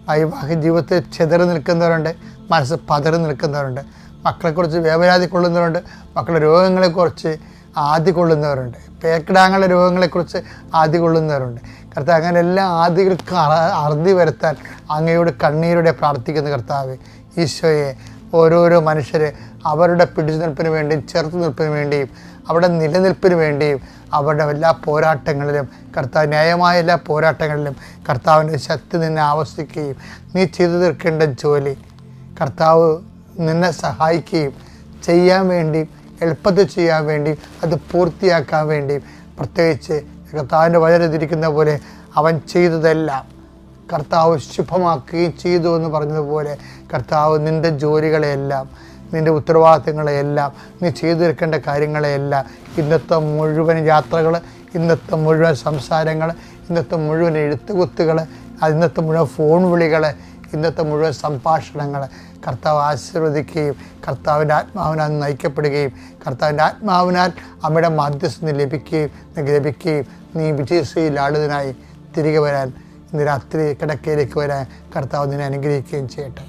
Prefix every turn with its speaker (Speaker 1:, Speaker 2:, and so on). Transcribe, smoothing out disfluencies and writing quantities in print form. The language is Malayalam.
Speaker 1: വൈവാഹിക ജീവിതത്തിൽ ചെതറി നിൽക്കുന്നവരുണ്ട്, മനസ്സ് പതറി നിൽക്കുന്നവരുണ്ട്, മക്കളെക്കുറിച്ച് വേവലാതി കൊള്ളുന്നവരുണ്ട്, മക്കളുടെ രോഗങ്ങളെക്കുറിച്ച് ആദി കൊള്ളുന്നവരുണ്ട്, പേക്കിടാങ്ങളുടെ രോഗങ്ങളെക്കുറിച്ച് ആദി കൊള്ളുന്നവരുണ്ട്. കർത്താവ് അങ്ങനെ എല്ലാ ആദികൾക്ക് അറുതി വരുത്താൻ അങ്ങയോട് കണ്ണീരോടെ പ്രാർത്ഥിക്കുന്ന കർത്താവ് ഈശോയെ, ഓരോരോ മനുഷ്യരെ അവരുടെ പിടിച്ചു നിൽപ്പിന് വേണ്ടിയും ചെറുത്തു നിൽപ്പിന് വേണ്ടിയും അവരുടെ നിലനിൽപ്പിന് വേണ്ടിയും അവരുടെ എല്ലാ പോരാട്ടങ്ങളിലും കർത്താവ്, ന്യായമായ എല്ലാ പോരാട്ടങ്ങളിലും കർത്താവിൻ്റെ ശക്തി നിന്നെ ആവശ്യിക്കുകയും നീ ചെയ്തു തീർക്കേണ്ട ജോലി കർത്താവ് നിന്നെ സഹായിക്കുകയും ചെയ്യാൻ വേണ്ടിയും എളുപ്പത്തിൽ ചെയ്യാൻ വേണ്ടിയും അത് പൂർത്തിയാക്കാൻ വേണ്ടിയും, പ്രത്യേകിച്ച് കർത്താവിൻ്റെ വചനത്തിരിക്കുന്ന പോലെ അവൻ ചെയ്തതെല്ലാം കർത്താവ് ശുഭമാക്കുകയും ചെയ്തു എന്ന് പറഞ്ഞതുപോലെ കർത്താവ് നിൻ്റെ ജോലികളെയെല്ലാം, നിൻ്റെ ഉത്തരവാദിത്തങ്ങളെയെല്ലാം, നീ ചെയ്തു തീർക്കേണ്ട കാര്യങ്ങളെയെല്ലാം, ഇന്നത്തെ മുഴുവൻ യാത്രകൾ, ഇന്നത്തെ മുഴുവൻ സംസാരങ്ങൾ, ഇന്നത്തെ മുഴുവൻ എഴുത്തുകുത്തുകൾ, ഇന്നത്തെ മുഴുവൻ ഫോൺ വിളികൾ, ഇന്നത്തെ മുഴുവൻ സംഭാഷണങ്ങൾ കർത്താവ് ആശീർവദിക്കുകയും കർത്താവിൻ്റെ ആത്മാവിനാൽ നയിക്കപ്പെടുകയും കർത്താവിൻ്റെ ആത്മാവിനാൽ അമ്മയുടെ മധ്യസ്ഥ ലഭിക്കുകയും നീ വിജയശ്രീലാളിതനായി തിരികെ വരാൻ, ഇന്ന് രാത്രി കിടക്കയിലേക്ക് വരാൻ കർത്താവ് നിന്നെ അനുഗ്രഹിക്കുകയും ചെയ്യട്ടെ.